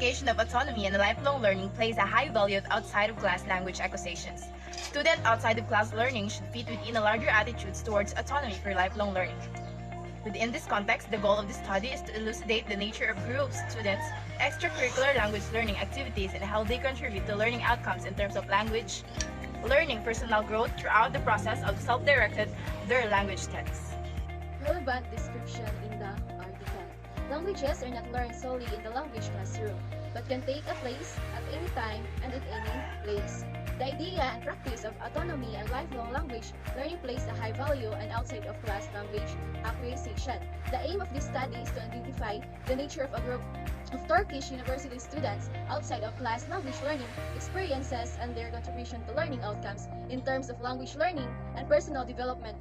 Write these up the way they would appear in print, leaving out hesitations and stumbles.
appreciation of autonomy and lifelong learning places a high value of outside-of-class language acquisitions. Student outside-of-class learning should fit within a larger attitudes towards autonomy for lifelong learning. Within this context, the goal of this study is to elucidate the nature of group of students' extracurricular language learning activities and how they contribute to learning outcomes in terms of language learning, personal growth throughout the process of self-directed their language studies. Relevant description in the article. Languages are not learned solely in the language classroom, but can take a place at any time and at any place. The idea and practice of autonomy and lifelong language learning plays a high value on outside-of-class language acquisition. The aim of this study is to identify the nature of a group of Turkish university students outside of class language learning experiences and their contribution to learning outcomes in terms of language learning and personal development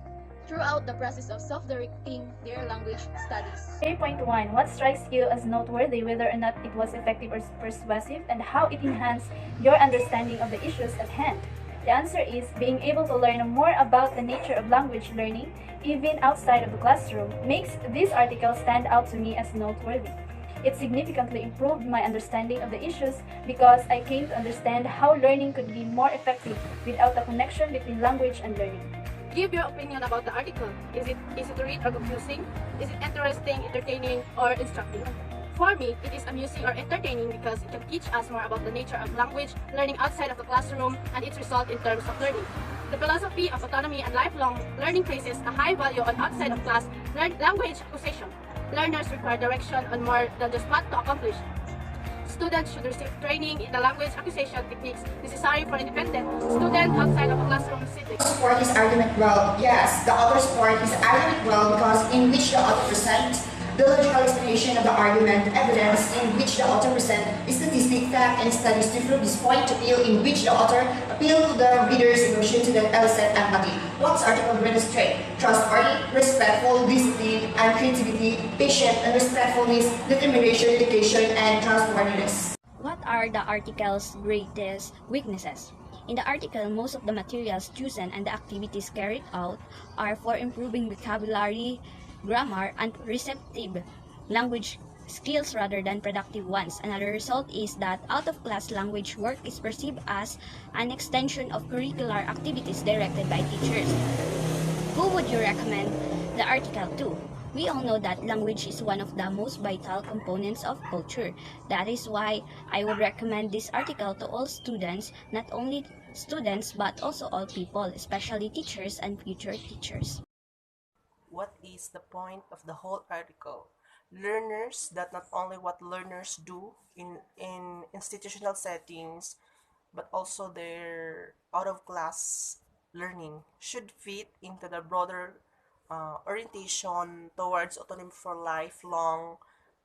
throughout the process of self-directing their language studies. 3.1. What strikes you as noteworthy, whether or not it was effective or persuasive, and how it enhanced your understanding of the issues at hand? The answer is being able to learn more about the nature of language learning, even outside of the classroom, makes this article stand out to me as noteworthy. It significantly improved my understanding of the issues because I came to understand how learning could be more effective without a connection between language and learning. Give your opinion about the article. Is it easy to read or confusing? Is it interesting, entertaining, or instructive? For me, it is amusing or entertaining because it can teach us more about the nature of language learning outside of the classroom and its result in terms of learning. The philosophy of autonomy and lifelong learning places a high value on outside of class language acquisition. Learners require direction on more than just what to accomplish. Students should receive training in the language acquisition techniques necessary for independent student outside of a classroom setting. Support his argument well. Yes, the author support his argument well because in which the author presents the logical explanation of the argument, evidence in which the author presents statistic, fact, and studies to prove this point, appeal in which the author appeal to the reader's emotion to the elicit empathy. What's article demonstrate? Trustworthy, respectful, discipline, and creativity, patient and respectfulness, determination, dedication, and trustworthiness. What are the article's greatest weaknesses? In the article, most of the materials chosen and the activities carried out are for improving vocabulary, grammar, and receptive language skills rather than productive ones. Another result is that out-of-class language work is perceived as an extension of curricular activities directed by teachers. Who would you recommend the article to? We all know that language is one of the most vital components of culture. That is why I would recommend this article to all students, not only students but also all people, especially teachers and future teachers. What is the point of the whole article? Learners, that not only what learners do in institutional settings, but also their out-of-class learning should fit into the broader orientation towards autonomy for lifelong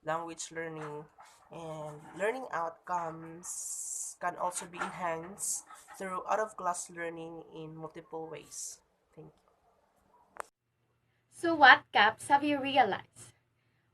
language learning, and learning outcomes can also be enhanced through out-of-class learning in multiple ways. Thank you. So what, Caps, have you realized?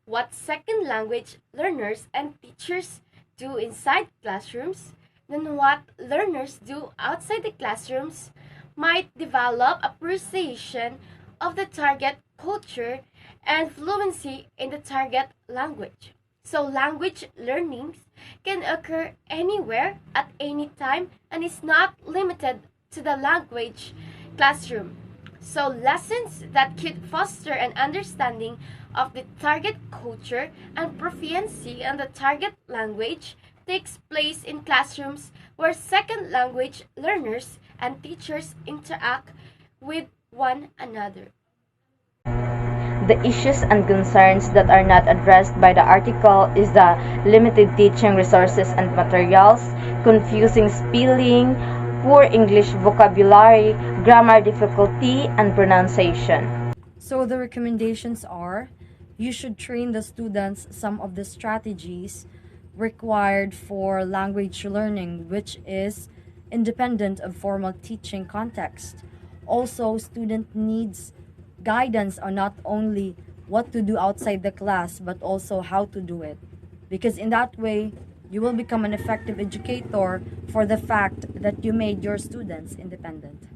What second language learners and teachers do inside classrooms, then what learners do outside the classrooms might develop appreciation of the target culture and fluency in the target language. So language learning can occur anywhere at any time and is not limited to the language classroom. So lessons that could foster an understanding of the target culture and proficiency in the target language takes place in classrooms where second language learners and teachers interact with one another. The issues and concerns that are not addressed by the article is the limited teaching resources and materials, confusing spelling, poor English vocabulary, grammar difficulty, and pronunciation. So the recommendations are, you should train the students some of the strategies required for language learning, which is independent of formal teaching context. Also, student needs guidance on not only what to do outside the class, but also how to do it. Because in that way, you will become an effective educator for the fact that you made your students independent.